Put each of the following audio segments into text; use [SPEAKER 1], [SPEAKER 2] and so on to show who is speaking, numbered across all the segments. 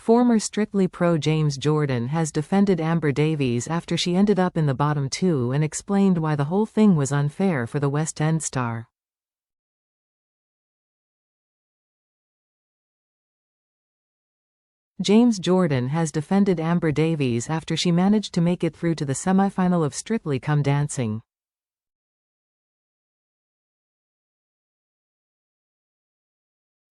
[SPEAKER 1] Former Strictly Pro James Jordan has defended Amber Davies after she ended up in the bottom two and explained why the whole thing was unfair for the West End star. James Jordan has defended Amber Davies after she managed to make it through to the semi-final of Strictly Come Dancing.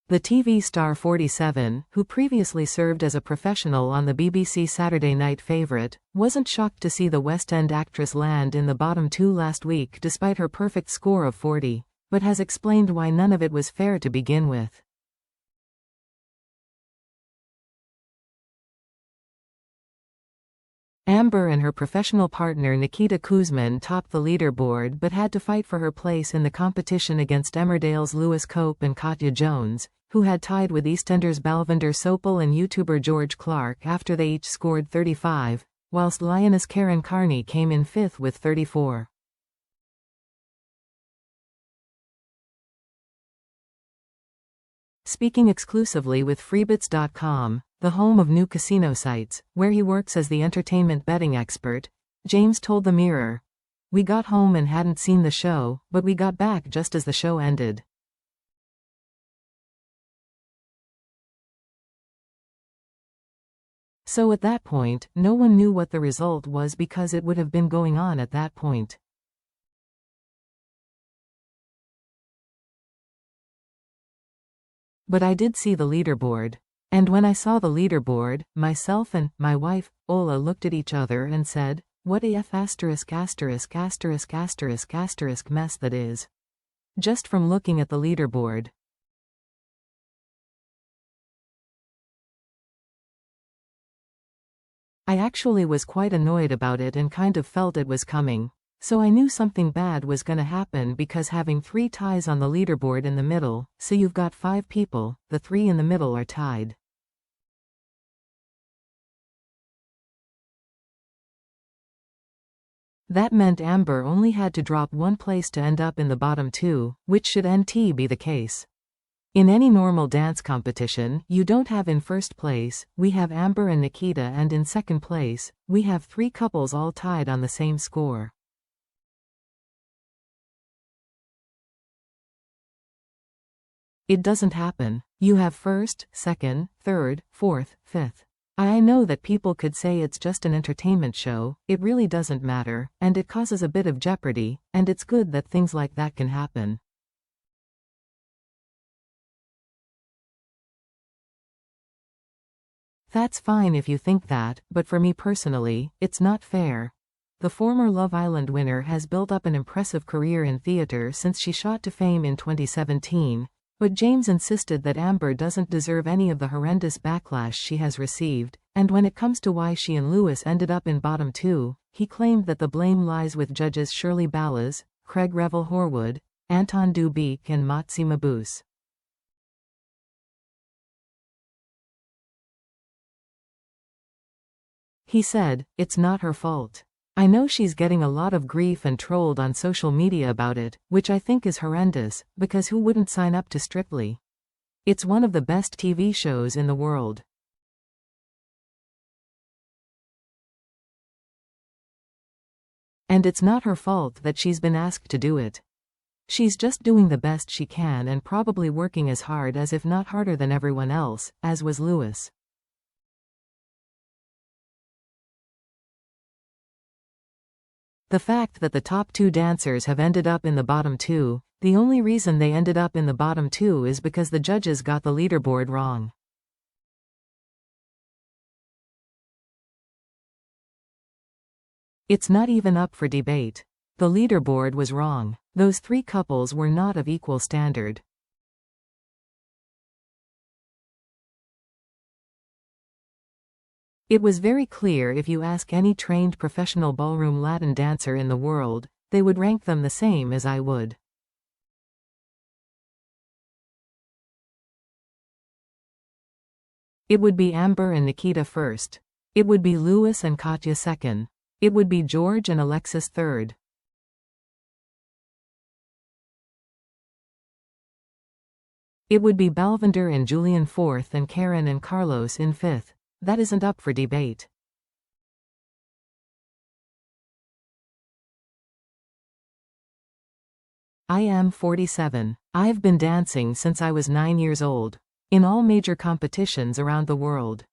[SPEAKER 1] The TV star 47, who previously served as a professional on the BBC Saturday Night Favourite, wasn't shocked to see the West End actress land in the bottom two last week despite her perfect score of 40, but has explained why none of it was fair to begin with. Amber and her professional partner Nikita Kuzman topped the leaderboard but had to fight for her place in the competition against Emmerdale's Lewis Cope and Katya Jones, who had tied with EastEnders Balvinder Sopal and YouTuber George Clark after they each scored 35, whilst Lioness Karen Carney came in fifth with 34. Speaking exclusively with Freebets.com, the home of new casino sites, where he works as the entertainment betting expert, James told the Mirror, "We got home and hadn't seen the show, but we got back just as the show ended. So at that point, no one knew what the result was because it would have been going on at that point. But I did see the leaderboard. And when I saw the leaderboard, myself and my wife, Ola, looked at each other and said, what a mess that is. Just from looking at the leaderboard. I actually was quite annoyed about it and kind of felt it was coming. So I knew something bad was gonna happen because having 3 ties on the leaderboard in the middle, so you've got 5 people, the 3 in the middle are tied. That meant Amber only had to drop 1 place to end up in the bottom 2, which should be the case. In any normal dance competition, you don't have in first place, we have Amber and Nikita, and in second place, we have 3 couples all tied on the same score. It doesn't happen. You have first, second, third, fourth, fifth. I know that people could say it's just an entertainment show, it really doesn't matter, and it causes a bit of jeopardy, and it's good that things like that can happen. That's fine if you think that, but for me personally, it's not fair. The former Love Island winner has built up an impressive career in theater since she shot to fame in 2017, but James insisted that Amber doesn't deserve any of the horrendous backlash she has received, and when it comes to why she and Lewis ended up in bottom 2, he claimed that the blame lies with judges Shirley Ballas, Craig Revel Horwood, Anton Dubik and Motsi Mabuse. He said, "It's not her fault. I know she's getting a lot of grief and trolled on social media about it, which I think is horrendous, because who wouldn't sign up to Strictly? It's one of the best TV shows in the world. And it's not her fault that she's been asked to do it. She's just doing the best she can and probably working as hard as if not harder than everyone else, as was Lewis." The fact that the top 2 dancers have ended up in the bottom 2, the only reason they ended up in the bottom 2 is because the judges got the leaderboard wrong. It's not even up for debate. The leaderboard was wrong. Those 3 couples were not of equal standard. It was very clear if you ask any trained professional ballroom Latin dancer in the world, they would rank them the same as I would. It would be Amber and Nikita first. It would be Lewis and Katya second. It would be George and Alexis third. It would be Balvinder and Julian fourth and Karen and Carlos in fifth. that isn't up for debate. I am 47. I've been dancing since I was 9 years old. In all major competitions around the world.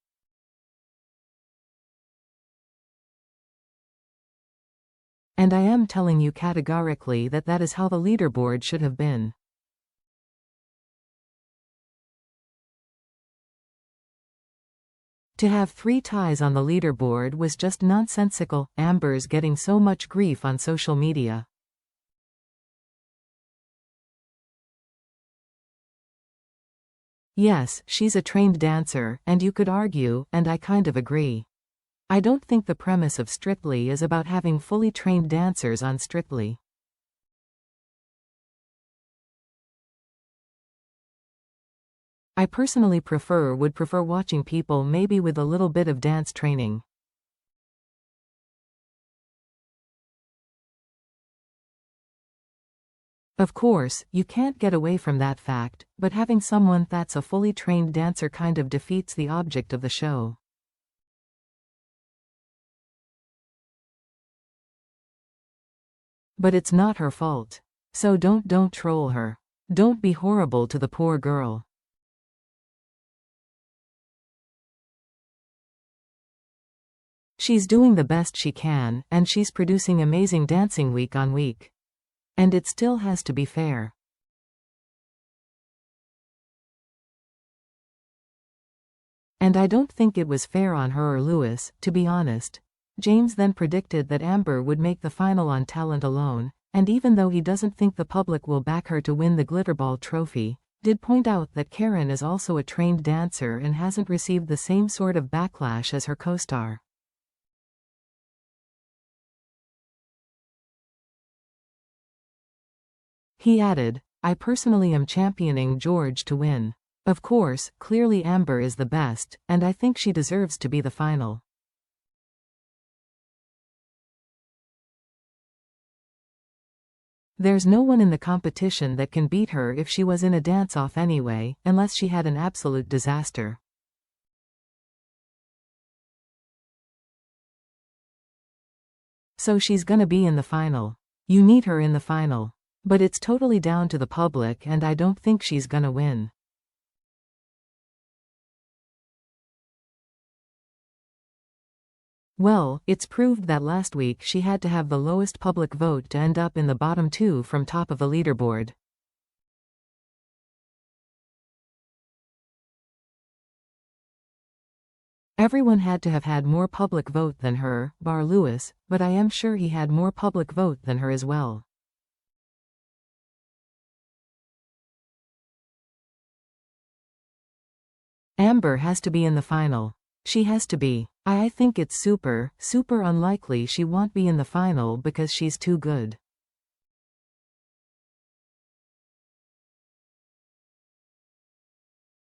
[SPEAKER 1] And I am telling you categorically that that is how the leaderboard should have been. To have 3 ties on the leaderboard was just nonsensical. Amber's getting so much grief on social media. Yes, she's a trained dancer, and you could argue, and I kind of agree. I don't think the premise of Strictly is about having fully trained dancers on Strictly. I personally would prefer watching people maybe with a little bit of dance training. Of course, you can't get away from that fact, but having someone that's a fully trained dancer kind of defeats the object of the show. But it's not her fault. So don't troll her. Don't be horrible to the poor girl. She's doing the best she can, and she's producing amazing dancing week on week. And it still has to be fair. And I don't think it was fair on her or Lewis, to be honest. James then predicted that Amber would make the final on talent alone, and even though he doesn't think the public will back her to win the Glitterball trophy, did point out that Karen is also a trained dancer and hasn't received the same sort of backlash as her co-star. He added, I personally am championing George to win. Of course, clearly Amber is the best, and I think she deserves to be the final. There's no one in the competition that can beat her if she was in a dance-off anyway, unless she had an absolute disaster. So she's gonna be in the final. You need her in the final. But it's totally down to the public, and I don't think she's gonna win. Well, it's proved that last week she had to have the lowest public vote to end up in the bottom 2 from top of the leaderboard. Everyone had to have had more public vote than her, bar Lewis, but I am sure he had more public vote than her as well. Amber has to be in the final. She has to be. I think it's super unlikely she won't be in the final because she's too good.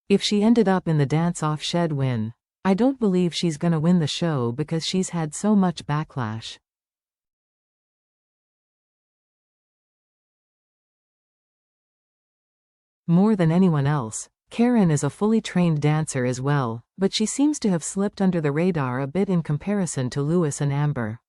[SPEAKER 1] If she ended up in the dance-off, she'd win. I don't believe she's gonna win the show because she's had so much backlash. More than anyone else. Karen is a fully trained dancer as well, but she seems to have slipped under the radar a bit in comparison to Lewis and Amber.